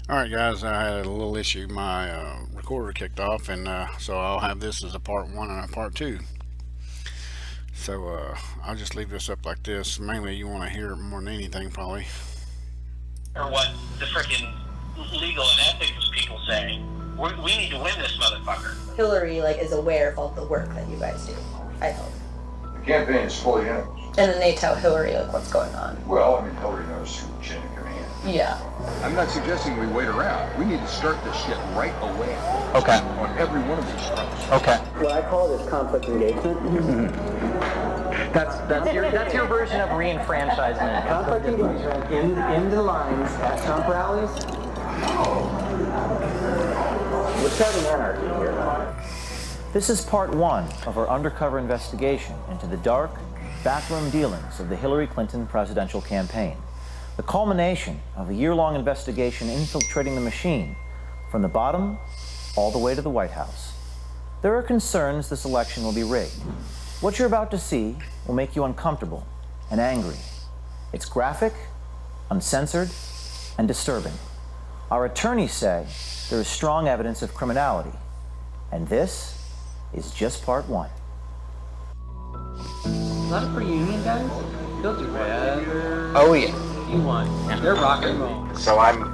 Alright, guys, I had a little issue. My recorder kicked off, and so I'll have this as a part one and a part two. So I'll just leave this up like this. Mainly, you want to hear it more than anything, probably. Or what the freaking legal and ethics people say. We need to win this motherfucker. Hillary is aware of all the work that you guys do. I hope. The campaign is fully in it. And then they tell Hillary what's going on. Well, Hillary knows who chain of command. Yeah. I'm not suggesting we wait around. We need to start this shit right away. Okay. On every one of these fronts. Okay. What I call it is conflict engagement. That's your version of reenfranchisement. Conflict engagement in the lines at Trump rallies. We're starting anarchy here. This is part one of our undercover investigation into the dark, backroom dealings of the Hillary Clinton presidential campaign. The culmination of a year-long investigation infiltrating the machine from the bottom all the way to the White House. There are concerns this election will be rigged. What you're about to see will make you uncomfortable and angry. It's graphic, uncensored, and disturbing. Our attorneys say there is strong evidence of criminality, and this is just part one. Is that for union guys? They'll do whatever Oh yeah. you want. They're rock and roll. So I'm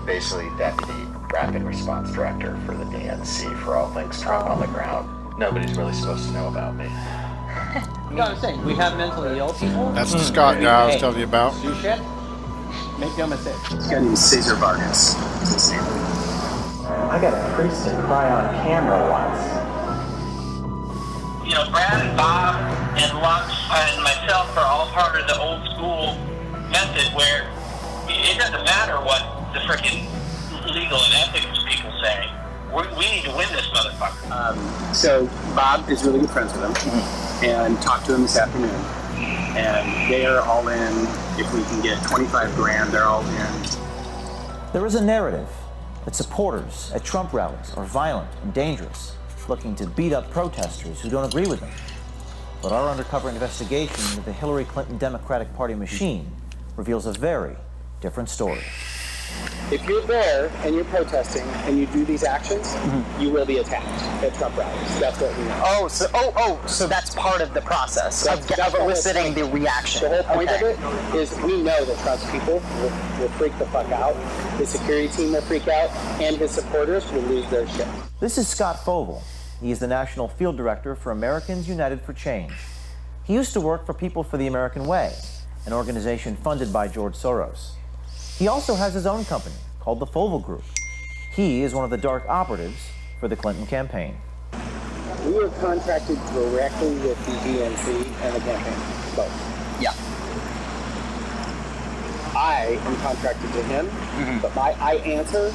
basically Deputy Rapid Response Director for the DNC for all things Trump on the ground. Nobody's really supposed to know about me. You know what I'm saying? We have mentally ill people. That's the Scott guy I was telling you about. Do shit. Make no mistake. This guy named Cesar Vargas. I got a priest to cry on camera once. You know, Brad and Bob and Lux and myself are all part of the old school method where it doesn't matter what the freaking legal and ethics people say. We need to win this motherfucker. So Bob is really good friends with him, and talked to him this afternoon. And they are all in. If we can get 25 grand, they're all in. There is a narrative that supporters at Trump rallies are violent and dangerous, looking to beat up protesters who don't agree with them. But our undercover investigation into the Hillary Clinton Democratic Party machine reveals a very different story. If you're there and you're protesting and you do these actions, you will be attacked at Trump rallies. That's what we know. So that's part of the process of eliciting the reaction. The whole point of it is we know that Trump's people will freak the fuck out. His security team will freak out, and his supporters will lose their shit. This is Scott Foval. He is the National Field Director for Americans United for Change. He used to work for People for the American Way, an organization funded by George Soros. He also has his own company called the Foval Group. He is one of the dark operatives for the Clinton campaign. We were contracted directly with the DNC and the campaign, both. Yeah. I am contracted to him, but I answer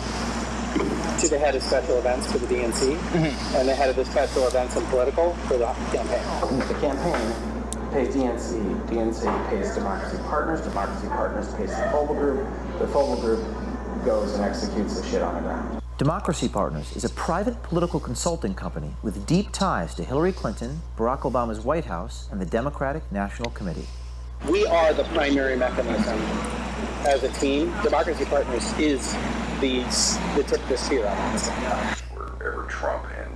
to the head of special events for the DNC and the head of the special events and political for the campaign. The campaign pays DNC, DNC pays Democracy Partners pays the Foval Group, the Foval Group goes and executes the shit on the ground. Democracy Partners is a private political consulting company with deep ties to Hillary Clinton, Barack Obama's White House, and the Democratic National Committee. We are the primary mechanism as a team. Democracy Partners is the tip of the spear on this. Wherever Trump and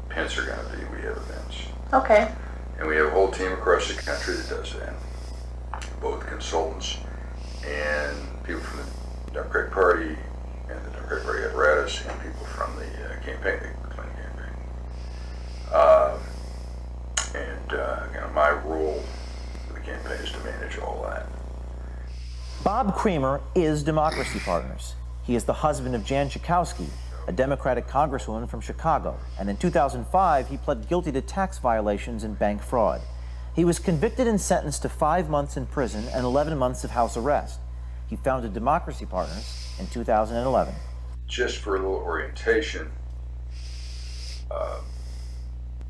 Pence are going to be, we have events. Okay. And we have a whole team across the country that does that. Both consultants and people from the Democratic Party and the Democratic Party apparatus and people from the campaign, the Clinton campaign. My role for the campaign is to manage all that. Bob Creamer is Democracy Partners. He is the husband of Jan Schakowsky, a Democratic congresswoman from Chicago, and in 2005 he pled guilty to tax violations and bank fraud. He was convicted and sentenced to 5 months in prison and 11 months of house arrest. He founded Democracy Partners in 2011. Just for a little orientation,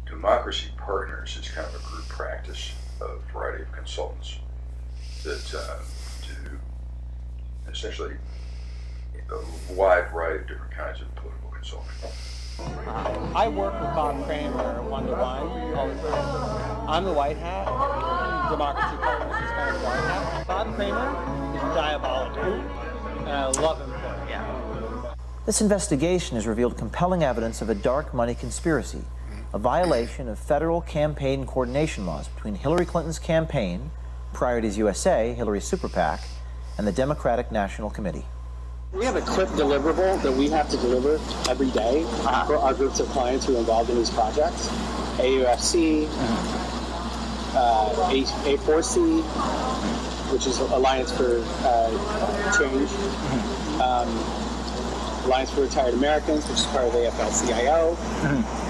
Democracy Partners is kind of a group practice of a variety of consultants that do essentially a wide variety of different kinds of political consulting. I work with Bob Kramer one-to-one all the time. I'm the white hat. Democracy Partners is kind of the white hat. Bob Kramer is diabolical, and I love him for it. Yeah. This investigation has revealed compelling evidence of a dark money conspiracy, a violation of federal campaign coordination laws between Hillary Clinton's campaign, Priorities USA, Hillary's super PAC, and the Democratic National Committee. We have a clip deliverable that we have to deliver every day for our groups of clients who are involved in these projects. AUFC, A4C, which is Alliance for Change, Alliance for Retired Americans, which is part of AFL-CIO.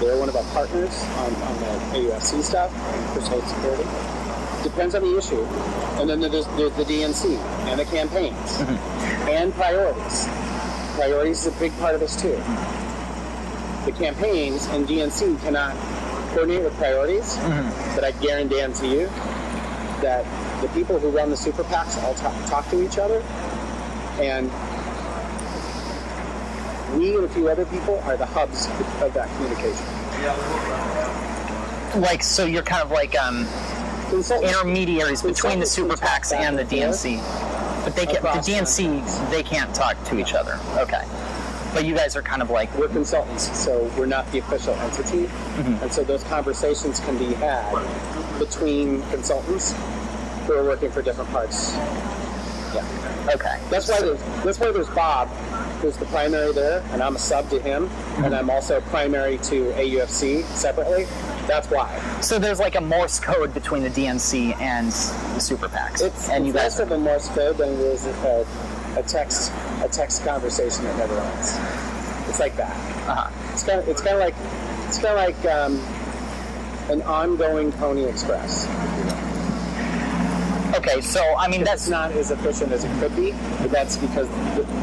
They're one of our partners on the AUFC stuff for social security. Depends on the issue. And then there's the DNC and the campaigns and priorities. Priorities is a big part of this too. The campaigns and DNC cannot coordinate with priorities, but I guarantee you that the people who run the super PACs all talk to each other, and we and a few other people are the hubs of that communication. Like, so you're kind of like intermediaries between the super PACs and the DNC. But they can, the DNC, they can't talk to each other. Okay. But you guys are kind of like... We're consultants, so we're not the official entity. And so those conversations can be had between consultants who are working for different parts. Yeah. Okay. That's why there's Bob, who's the primary there, and I'm a sub to him, and I'm also primary to AUFC separately. That's why. So there's like a Morse code between the DNC and the super PACs. It's less of a Morse code than it is a text conversation that never ends. It's like that. It's kind of like an ongoing Pony Express. Okay, so I mean that's not as efficient as it could be, but that's because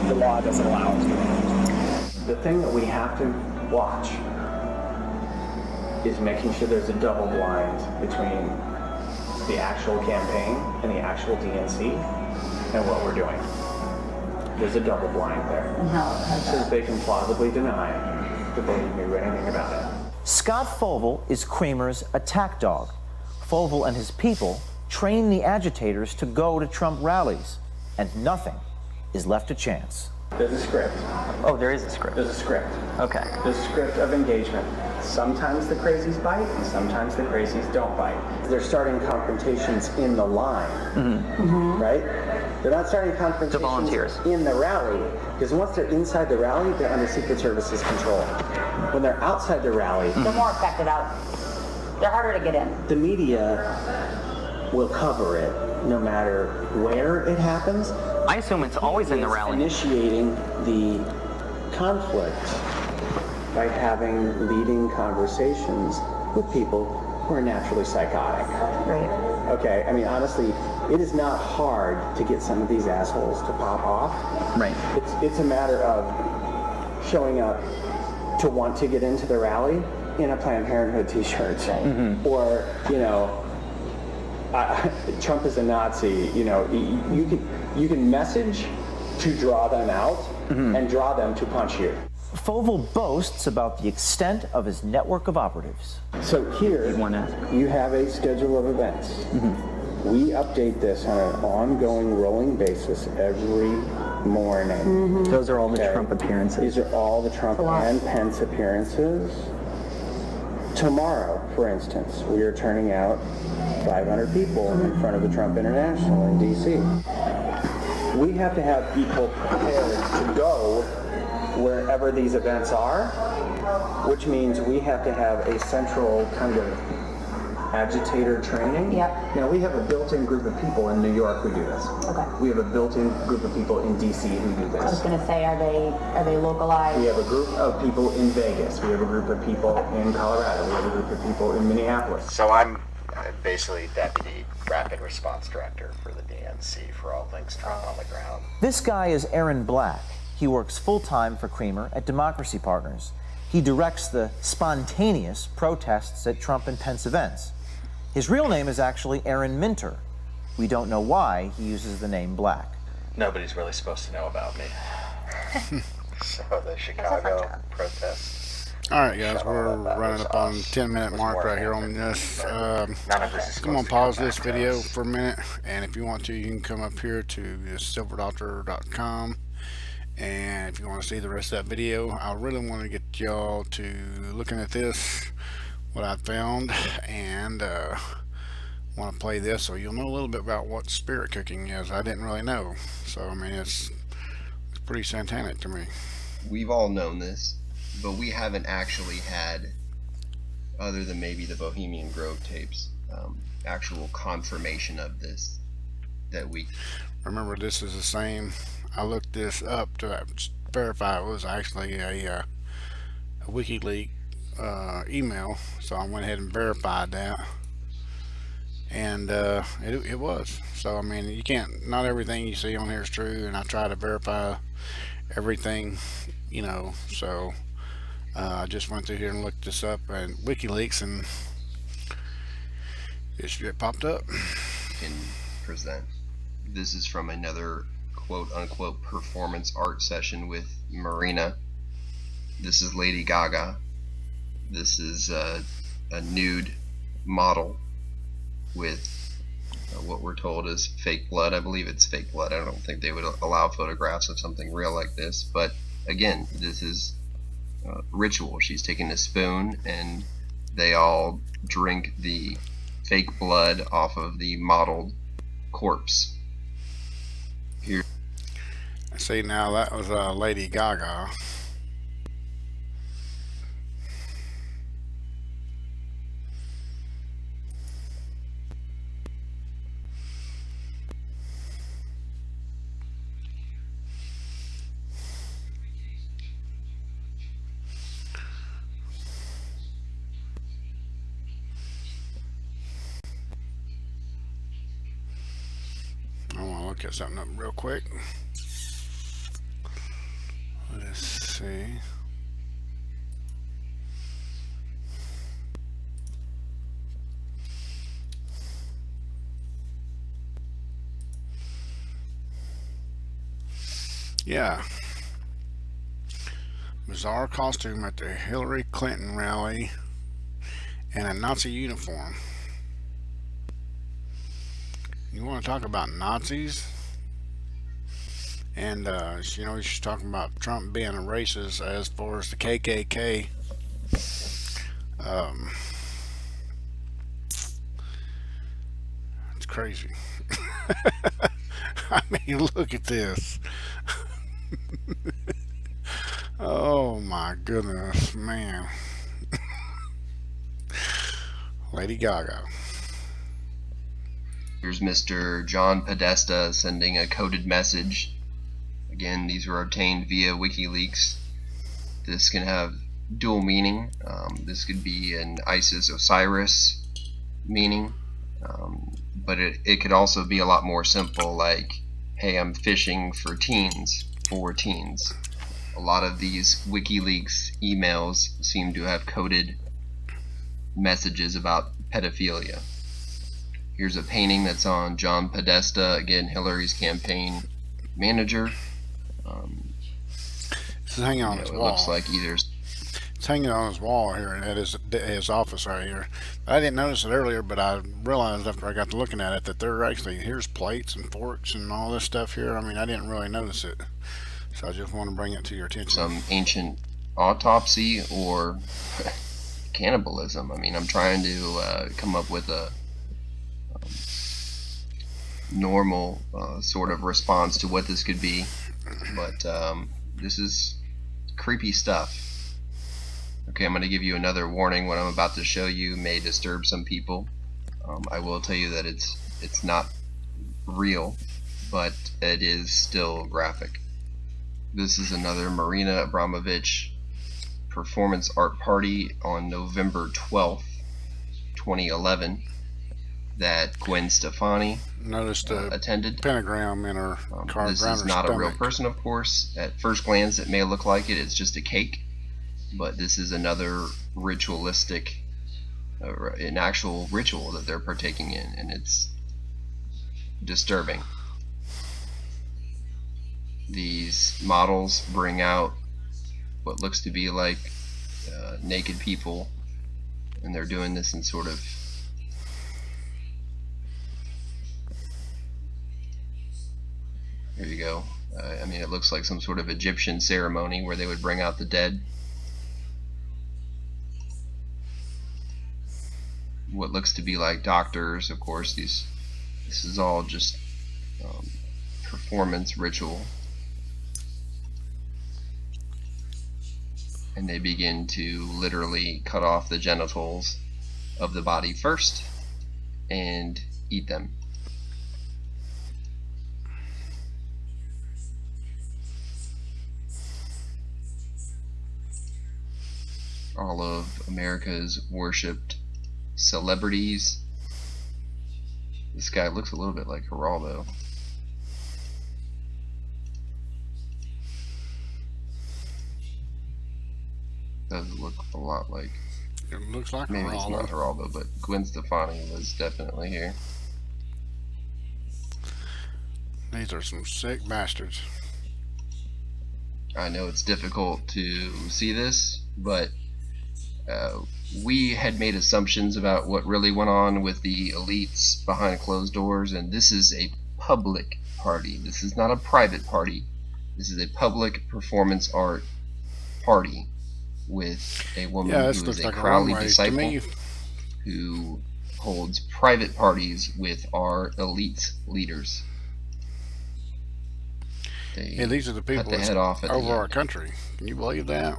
the law doesn't allow it to. The thing that we have to watch is making sure there's a double blind between the actual campaign and the actual DNC and what we're doing. There's a double blind there. So they can plausibly deny that they knew anything about it. Scott Foval is Kramer's attack dog. Foval and his people train the agitators to go to Trump rallies, and nothing is left to chance. There's a script. Oh, there is a script. There's a script. Okay. There's a script of engagement. Sometimes the crazies bite, and sometimes the crazies don't bite. They're starting confrontations in the line, right? They're not starting confrontations The volunteers. in the rally, because once they're inside the rally, they're under Secret Service's control. When they're outside the rally, They're more affected out. They're harder to get in. the media will cover it no matter where it happens. I assume it's always in the rally. Initiating the conflict by having leading conversations with people who are naturally psychotic. Right. Okay, I mean, honestly, it is not hard to get some of these assholes to pop off. Right. It's a matter of showing up to want to get into the rally in a Planned Parenthood t-shirt. Or, you know, Trump is a Nazi, you know, you can message to draw them out and draw them to punch you. Foval boasts about the extent of his network of operatives. So here, you have a schedule of events. We update this on an ongoing, rolling basis every morning. Those are all the Trump appearances. These are all the Trump and Pence appearances. Tomorrow, for instance, we are turning out 500 people in front of the Trump International in D.C. We have to have people prepared to go wherever these events are, which means we have to have a central kind of agitator training. Yep. You know, we have a built-in group of people in New York who do this. Okay. We have a built-in group of people in D.C. who do this. I was going to say, are they localized? We have a group of people in Vegas. We have a group of people in Colorado. We have a group of people in Minneapolis. So I'm basically Deputy Rapid Response Director for the DNC for all things Trump on the ground. This guy is Aaron Black. He works full-time for Kramer at Democracy Partners. He directs the spontaneous protests at Trump and Pence events. His real name is actually Aaron Minter. We don't know why he uses the name Black. Nobody's really supposed to know about me. So the Chicago protests. All right, guys, we're running up on 10-minute mark right here on this. I'm going to pause this video for a minute, and if you want to, you can come up here to silverdoctor.com And if you want to see the rest of that video, I really want to get y'all to looking at this, what I found, and want to play this so you'll know a little bit about what spirit cooking is. I didn't really know. So, I mean, it's pretty satanic to me. We've all known this, but we haven't actually had, other than maybe the Bohemian Grove tapes, actual confirmation of this that we... Remember, this is the same. I looked this up to verify it was actually a WikiLeaks email, so I went ahead and verified that, and it was. So I mean, you can't, not everything you see on here is true, and I try to verify everything, you know. So I just went through here and looked this up and WikiLeaks, and it popped up. Can present. This is from another quote-unquote performance art session with Marina. This is Lady Gaga. This is a nude model with what we're told is fake blood. I believe it's fake blood. I don't think they would allow photographs of something real like this. But again, this is ritual. She's taking a spoon and they all drink the fake blood off of the modeled corpse. Here. See, now that was Lady Gaga. I want to look at something up real quick. Let's see. Yeah. Bizarre costume at the Hillary Clinton rally and a Nazi uniform. You want to talk about Nazis? And, you know, she's talking about Trump being a racist as far as the KKK. It's crazy. I mean, look at this. Oh my goodness, man. Lady Gaga. Here's Mr. John Podesta sending a coded message. Again, these were obtained via WikiLeaks. This can have dual meaning. This could be an Isis Osiris meaning, but it could also be a lot more simple, like, hey, I'm fishing for teens, for teens. A lot of these WikiLeaks emails seem to have coded messages about pedophilia. Here's a painting that's on John Podesta, again, Hillary's campaign manager. It's hanging on his wall. It looks like either... It's hanging on his wall here at his office right here. I didn't notice it earlier, but I realized after I got to looking at it that there are actually, here's plates and forks and all this stuff here. I mean, I didn't really notice it. So I just want to bring it to your attention. Some ancient autopsy or cannibalism. I mean, I'm trying to come up with a normal sort of response to what this could be, but this is creepy stuff. Okay, I'm going to give you another warning. What I'm about to show you may disturb some people. I will tell you that it's not real, but it is still graphic. This is another Marina Abramovich performance art party on November 12th, 2011 that Gwen Stefani attended. Pentagram in her car. This is not a real person, of course. At first glance, it may look like it. It's just a cake. But this is another ritualistic, an actual ritual that they're partaking in, and it's disturbing. These models bring out what looks to be like naked people, and they're doing this in sort of here you go. photo. I mean, it looks like some sort of Egyptian ceremony where they would bring out the dead. What looks to be like doctors, of course. This is all just performance ritual. And they begin to literally cut off the genitals of the body first and eat them. All of America's worshipped celebrities. This guy looks a little bit like Geraldo. Does look a lot like. It looks like maybe Geraldo. It's not Geraldo, but Gwen Stefani was definitely here. These are some sick bastards. I know it's difficult to see this, but we had made assumptions about what really went on with the elites behind closed doors, and this is a public party. This is not a private party. This is a public performance art party with a woman who is a Crowley disciple who holds private parties with our elite leaders. Yeah, these are the people that's over our country. Can you believe that?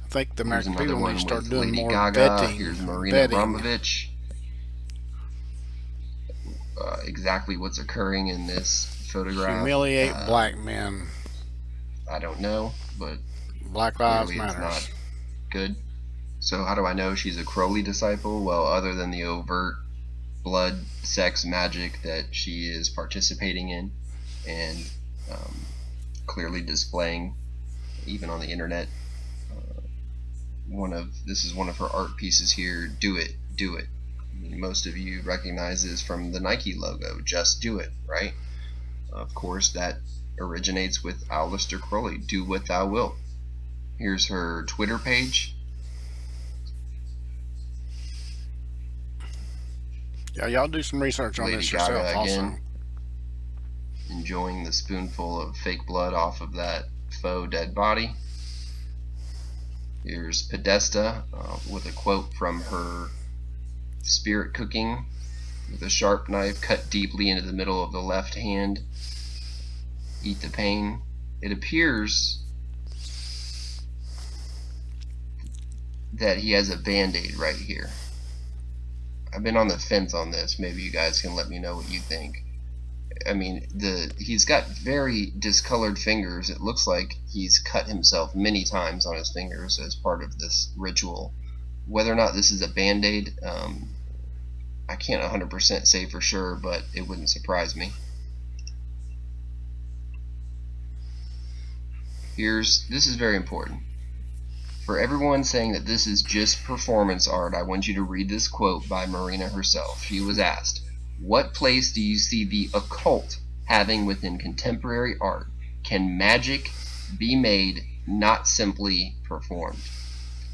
I think the American people need to start doing more vetting. Here's Marina Abramovich. Exactly what's occurring in this photograph. Humiliate black men. I don't know, but Black Lives Matter. It's not good. So how do I know she's a Crowley disciple? Well, other than the overt blood, sex, magic that she is participating in and clearly displaying, even on the internet. This is one of her art pieces here. Do it, do it. I mean, most of you recognize this from the Nike logo. Just do it, right? Of course, that originates with Aleister Crowley. Do what thou wilt. Here's her Twitter page. Yeah, y'all do some research on this yourself also. Enjoying the spoonful of fake blood off of that faux dead body. Here's Podesta with a quote from her Spirit Cooking with a sharp knife cut deeply into the middle of the left hand. Eat the pain. It appears that he has a band-aid right here. I've been on the fence on this. Maybe you guys can let me know what you think. I mean, he's got very discolored fingers. It looks like he's cut himself many times on his fingers as part of this ritual. Whether or not this is a band-aid, I can't 100% say for sure, but it wouldn't surprise me. This is very important. For everyone saying that this is just performance art, I want you to read this quote by Marina herself. She was asked, "What place do you see the occult having within contemporary art? Can magic be made, not simply performed?"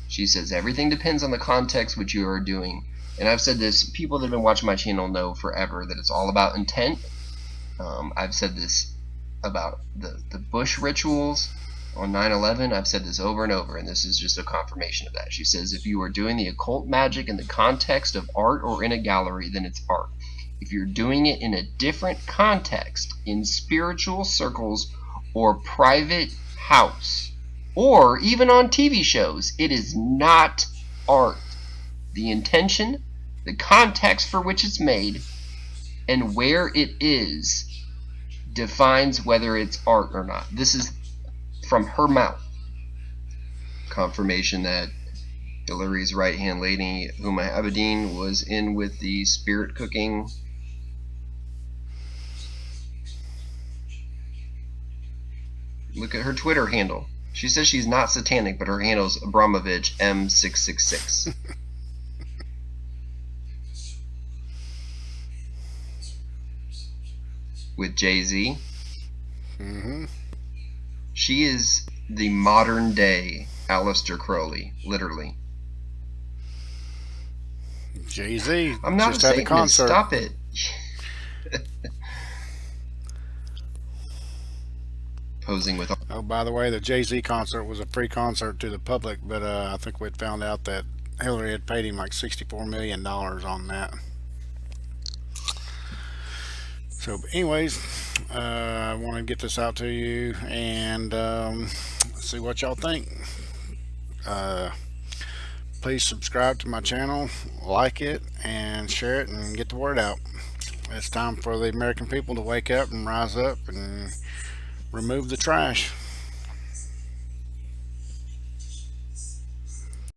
She says, "Everything depends on the context which you are doing." And I've said this, people that have been watching my channel know forever that it's all about intent. I've said this about the Bush rituals on 9/11. I've said this over and over, and this is just a confirmation of that. She says, if you are doing the occult magic in the context of art or in a gallery, then it's art. If you're doing it in a different context, in spiritual circles or private house, or even on TV shows, it is not art. The intention, the context for which it's made, and where it is defines whether it's art or not. This is from her mouth. Confirmation that Hillary's right-hand lady, Huma Abedin, was in with the Spirit Cooking. Look at her Twitter handle. She says she's not satanic, but her handle's Abramovich M666. With Jay-Z. She is the modern day Aleister Crowley, literally. Jay-Z. I'm not just had a concert. Stop it. posing with. Oh, by the way, the Jay-Z concert was a free concert to the public, but I think we'd found out that Hillary had paid him like $64 million on that. So, anyways, I want to get this out to you and see what y'all think. Please subscribe to my channel, like it, and share it, and get the word out. It's time for the American people to wake up and rise up and remove the trash.